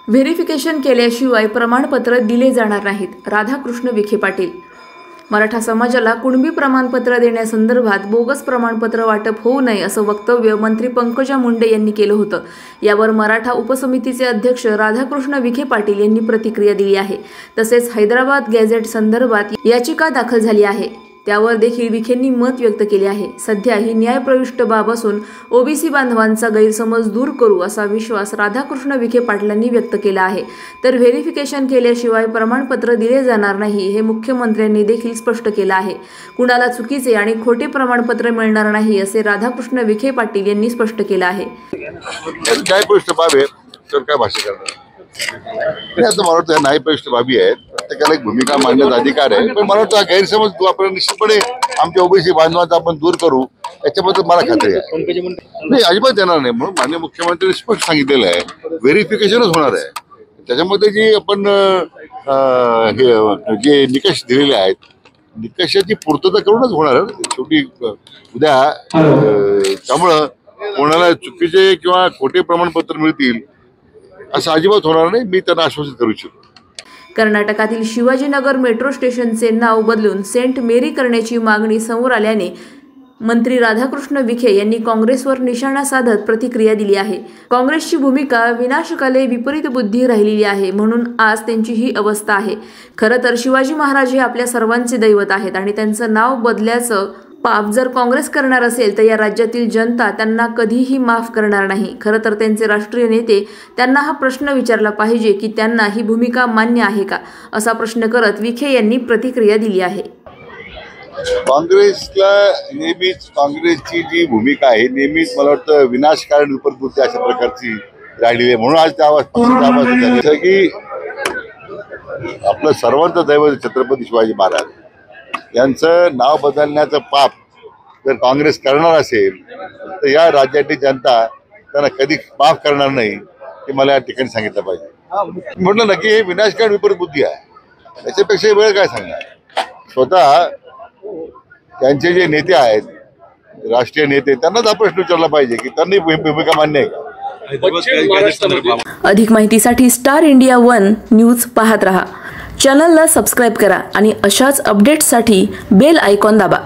Verification केल्याशिवाय प्रमाणपत्र दिले जाणार नाहीत. राधाकृष्ण विखे पाटील. मराठा समाजाला कुणबी प्रमाणपत्र देण्यासंदर्भात बोगस प्रमाणपत्र वाटप होऊ नये असं वक्तव्य मंत्री पंकजा मुंडे यांनी केलं होतं. यावर मराठा उपसमितीचे अध्यक्ष राधाकृष्ण विखे पाटील यांनी प्रतिक्रिया दिली आहे. तसेच हैदराबाद गॅझेट संदर्भात याचिका दाखल झाली आहे, त्यावर देखील विखेंनी मत व्यक्त केले आहे. सध्या ही न्यायप्रविष्ट बाब असून ओबीसी बांधवांचा गैरसमज दूर करू असा विश्वास राधाकृष्ण विखे पाटलांनी व्यक्त केला आहे. तर व्हेरिफिकेशन केल्याशिवाय प्रमाणपत्र दिले जाणार नाही हे मुख्यमंत्र्यांनी देखील स्पष्ट केलं आहे. कुणाला चुकीचे आणि खोटे प्रमाणपत्र मिळणार नाही असे राधाकृष्ण विखे पाटील यांनी स्पष्ट केलं आहे. न्यायप्रविष्ट बाब आहे तर काय भाषा करणार. आता मला वाटतं न्यायप्रविष्ट बाबी आहेत, प्रत्येकाला एक भूमिका मांडण्याचा अधिकार आहे. पण मला वाटतं गैरसमज आपण निश्चितपणे आमच्या ओबीसी बांधवांचा आपण दूर करू याच्याबद्दल मला खात्री आहे. नाही, अजिबात देणार नाही. म्हणून माननीय मुख्यमंत्र्यांनी स्पष्ट सांगितलेलं आहे व्हेरिफिकेशनच होणार आहे. त्याच्यामध्ये जी आपण जे निकष दिलेले आहेत निकषाची पूर्तता करूनच होणार आहे. शेवटी उद्या त्यामुळं कोणाला चुकीचे किंवा खोटे प्रमाणपत्र मिळतील असं अजिबात होणार नाही. मी त्यांना आश्वासित करू इच्छितो. कर्नाटकातील शिवाजीनगर मेट्रो स्टेशनचे नाव बदलून सेंट मेरी करण्याची मागणी समोर आल्याने मंत्री राधाकृष्ण विखे यांनी काँग्रेसवर निशाणा साधत प्रतिक्रिया दिली आहे. काँग्रेसची भूमिका विनाशकाले विपरीत बुद्धी राहिलेली आहे, म्हणून आज त्यांची ही अवस्था आहे. खरं तर शिवाजी महाराज हे आपल्या सर्वांचे दैवत आहेत आणि त्यांचं नाव बदल्याचं पाप जर काँग्रेस करणार असेल तर या राज्यातील जनता त्यांना कधीही माफ करणार नाही. खरं तर त्यांचे राष्ट्रीय नेते त्यांना हा प्रश्न विचारला पाहिजे की त्यांना ही भूमिका मान्य आहे का, असा प्रश्न करत विखे यांनी प्रतिक्रिया दिली आहे. काँग्रेसला नेहमीच काँग्रेसची जी भूमिका आहे नेहमीच मला वाटतं विनाशकारण विपरीत अशा प्रकारची राहिलेली आहे. म्हणून आज त्या आवाज की आपलं सर्वांचं दैवत छत्रपती शिवाजी महाराज यांचं नाव बदलण्याचं पाप जर काँग्रेस करणार असेल तर या राज्यातली जनता त्यांना कधी माफ करणार नाही हे मला या ठिकाणी सांगितलं पाहिजे. म्हटलं ना की हे विनाशकारण विपरीत बुद्धी आहे. त्याच्यापेक्षा वेळ काय सांगणार. स्वतः त्यांचे जे नेते आहेत राष्ट्रीय नेते त्यांनाच हा प्रश्न विचारला पाहिजे की त्यांनी भूमिका मान्य आहे का. अधिक माहितीसाठी स्टार इंडिया 1 न्यूज पाहत रहा. चॅनलला सबस्क्राईब करा आणि अशाच अपडेट्ससाठी बेल आयकॉन दाबा.